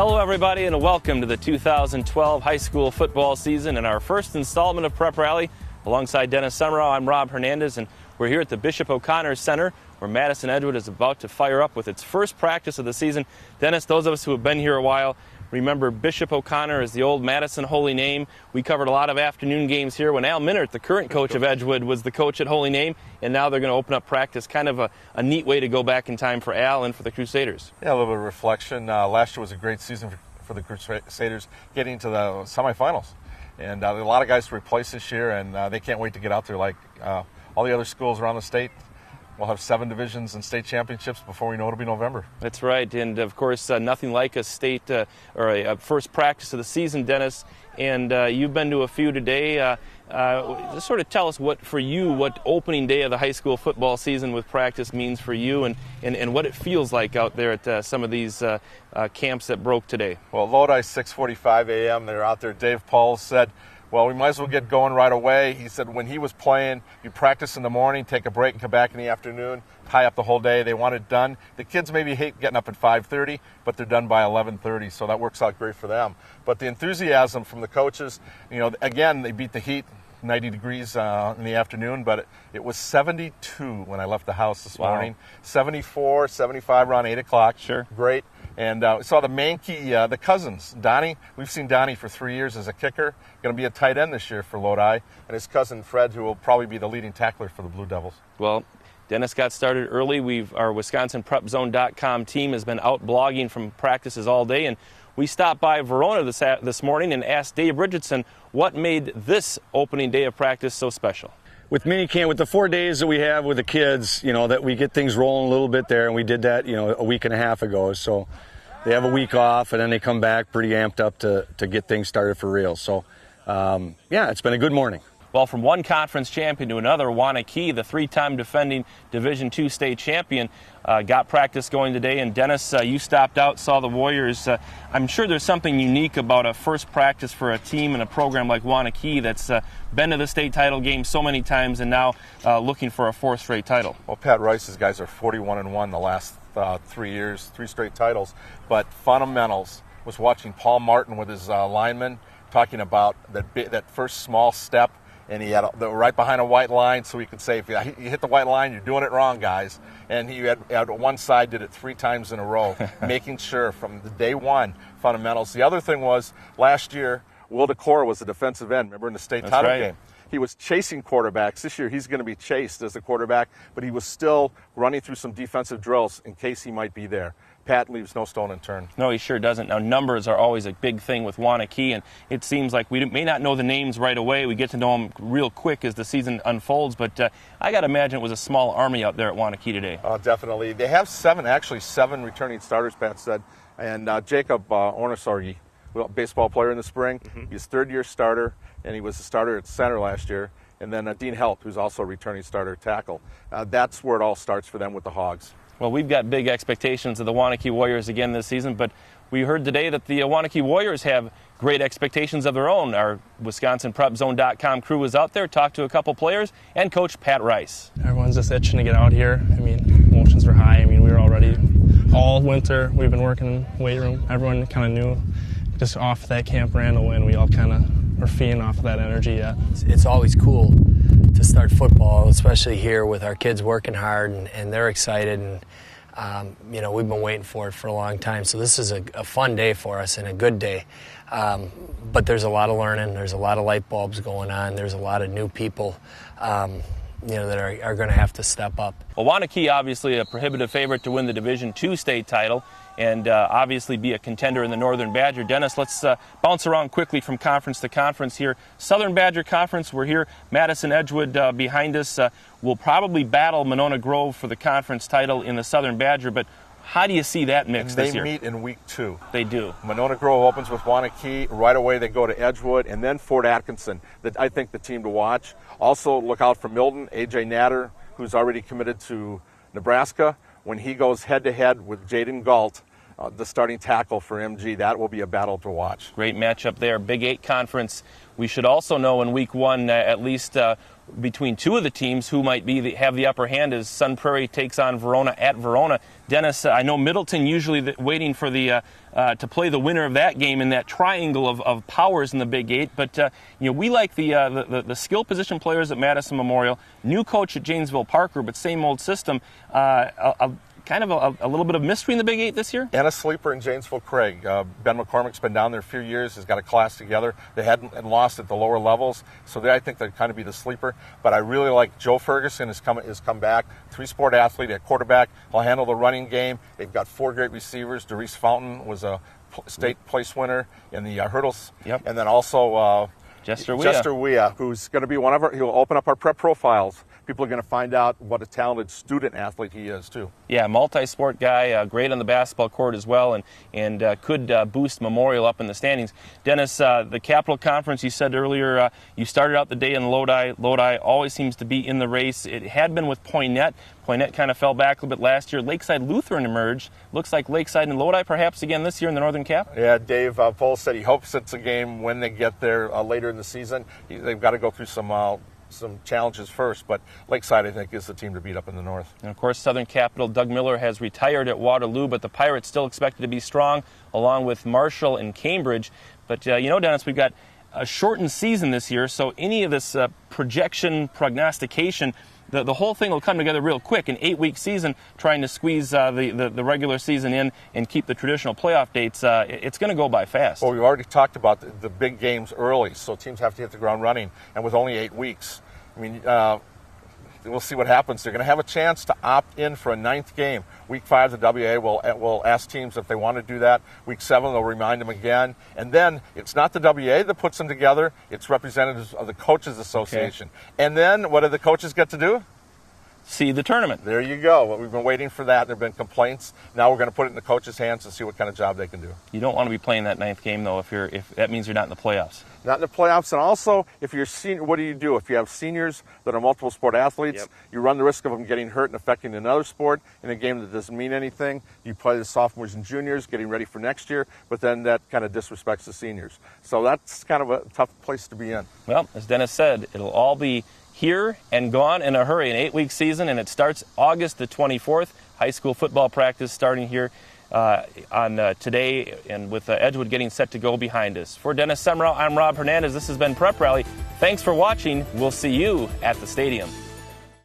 Hello everybody and welcome to the 2012 high school football season and our first installment of Prep Rally. Alongside Dennis Summerall, I'm Rob Hernandez and we're here at the Bishop O'Connor Center where Madison Edgewood is about to fire up with its first practice of the season. Dennis, those of us who have been here a while remember Bishop O'Connor as the old Madison Holy Name. We covered a lot of afternoon games here when Al Minert, the current coach of Edgewood, was the coach at Holy Name, and now they're going to open up practice. Kind of a neat way to go back in time for Al and for the Crusaders. Yeah, a little bit of reflection. Last year was a great season for the Crusaders, getting to the semifinals. And a lot of guys to replace this year, and they can't wait to get out there like all the other schools around the state. We'll have 7 divisions and state championships before we know it'll be November. That's right, and of course, nothing like a state or a first practice of the season, Dennis. And you've been to a few today. Just sort of tell us what opening day of the high school football season with practice means for you, and what it feels like out there at some of these camps that broke today. Well, Lodi 6:45 a.m. They're out there. Dave Paul said, well, we might as well get going right away. He said when he was playing, you practice in the morning, take a break, and come back in the afternoon, tie up the whole day. They want it done. The kids maybe hate getting up at 5:30, but they're done by 11:30, so that works out great for them. But the enthusiasm from the coaches, again, they beat the heat, 90 degrees in the afternoon, but it was 72 when I left the house this morning. 74, 75 around 8 o'clock. Sure. Great. And we saw the Mankey, the cousins, Donnie. We've seen Donnie for 3 years as a kicker. Going to be a tight end this year for Lodi. And his cousin Fred, who will probably be the leading tackler for the Blue Devils. Well, Dennis got started early. Our madison.com team has been out blogging from practices all day. And we stopped by Verona this morning and asked Dave Richardson what made this opening day of practice so special. With minicamp, with the 4 days that we have with the kids, that we get things rolling a little bit there, and we did that, a week and a half ago. So they have a week off, and then they come back pretty amped up to get things started for real. So, it's been a good morning. Well, from one conference champion to another, Wanakee, the 3-time defending Division II state champion, got practice going today. And Dennis, you stopped out, saw the Warriors. I'm sure there's something unique about a first practice for a team and a program like Wanakee that's been to the state title game so many times and now looking for a 4th straight title. Well, Pat Rice's guys are 41-1 the last 3 years, 3 straight titles. But fundamentals, was watching Paul Martin with his linemen talking about that first small step. And he had right behind a white line, so he could say, if you hit the white line, you're doing it wrong, guys. And he had one side did it 3 times in a row, making sure from the day one fundamentals. The other thing was last year, Will DeCora was the defensive end. Remember in the state title game, he was chasing quarterbacks. This year, he's going to be chased as the quarterback, but he was still running through some defensive drills in case he might be there. Pat leaves no stone unturned. No, he sure doesn't. Now, numbers are always a big thing with Wanakee, and it seems like we may not know the names right away. We get to know them real quick as the season unfolds, but I got to imagine it was a small army out there at Wanakee today. Oh, definitely. They have 7 returning starters, Pat said, and Jacob Ornosorgi, baseball player in the spring. He's 3rd-year starter, and he was a starter at center last year. And then Dean Helt, who's also a returning starter tackle. That's where it all starts for them with the Hogs. Well, we've got big expectations of the Wanakee Warriors again this season, but we heard today that the Wanakee Warriors have great expectations of their own. Our madison.com crew was out there, talked to a couple players, and Coach Pat Rice. Everyone's just itching to get out here. Emotions are high. We were already all winter. We've been working in the weight room. Everyone kind of knew just off that Camp Randall win. We all kind of are feeding off of that energy yet. It's always cool to start football, especially here with our kids working hard and they're excited. And we've been waiting for it for a long time. So this is a fun day for us and a good day. But there's a lot of learning. There's a lot of light bulbs going on. There's a lot of new people that are going to have to step up. Well, Wanakee obviously a prohibitive favorite to win the Division II state title and obviously be a contender in the Northern Badger. Dennis, let's bounce around quickly from conference to conference here. Southern Badger Conference, we're here. Madison Edgewood behind us will probably battle Monona Grove for the conference title in the Southern Badger, but how do you see that mix this year? They meet in week 2. They do. Monona Grove opens with Wanakee. Right away they go to Edgewood and then Fort Atkinson. I think the team to watch. Also look out for Milton, A.J. Natter, who's already committed to Nebraska. When he goes head-to-head with Jaden Galt, the starting tackle for MG, that will be a battle to watch. Great matchup there. Big 8 conference. We should also know in week 1 at least between two of the teams who might have the upper hand as Sun Prairie takes on Verona at Verona. Dennis, I know Middleton usually waiting for the to play the winner of that game in that triangle of powers in the Big Eight, but we like the skill position players at Madison Memorial. New coach at Janesville Parker, but same old system. Kind of a little bit of mystery in the Big Eight this year? And a sleeper in Janesville Craig. Ben McCormick's been down there a few years, has got a class together. They hadn't lost at the lower levels, so I think they'd kind of be the sleeper. But I really like Joe Ferguson has come back, three-sport athlete at quarterback. He'll handle the running game. They've got 4 great receivers. Derice Fountain was a state place winner in the hurdles. Yep. And then also Jester Weah, who's going to be he'll open up our prep profiles. People are going to find out what a talented student athlete he is, too. Yeah, multi-sport guy, great on the basketball court as well, and could boost Memorial up in the standings. Dennis, the Capital Conference, you said earlier, you started out the day in Lodi. Lodi always seems to be in the race. It had been with Poinet. Poinet kind of fell back a little bit last year. Lakeside Lutheran emerged. Looks like Lakeside and Lodi perhaps again this year in the Northern Cap. Yeah, Dave Pohl said he hopes it's a game when they get there later in the season. They've got to go through some challenges first, but Lakeside, I think, is the team to beat up in the north. And, of course, Southern Capital, Doug Miller has retired at Waterloo, but the Pirates still expected to be strong, along with Marshall and Cambridge. But, Dennis, we've got a shortened season this year, so any of this prognostication, the whole thing will come together real quick. An 8-week season, trying to squeeze the regular season in and keep the traditional playoff dates, it's going to go by fast. Well, we've already talked about the big games early, so teams have to hit the ground running. And with only 8 weeks, we'll see what happens. They're going to have a chance to opt in for a 9th game. Week 5, the WA will ask teams if they want to do that. Week 7, they'll remind them again. And then it's not the WA that puts them together. It's representatives of the Coaches Association. Okay. And then what do the coaches get to do? See the tournament. There you go. Well, we've been waiting for that. There have been complaints. Now we're going to put it in the coaches' hands and see what kind of job they can do. You don't want to be playing that 9th game, though, if that means you're not in the playoffs. Not in the playoffs. And also, if you're senior, what do? If you have seniors that are multiple sport athletes, you run the risk of them getting hurt and affecting another sport in a game that doesn't mean anything. You play the sophomores and juniors getting ready for next year, but then that kind of disrespects the seniors. So that's kind of a tough place to be in. Well, as Dennis said, it'll all be here and gone in a hurry, an 8-week season, and it starts August the 24th. High school football practice starting here on today, and with Edgewood getting set to go behind us. For Dennis Semrau, I'm Rob Hernandez. This has been Prep Rally. Thanks for watching. We'll see you at the stadium.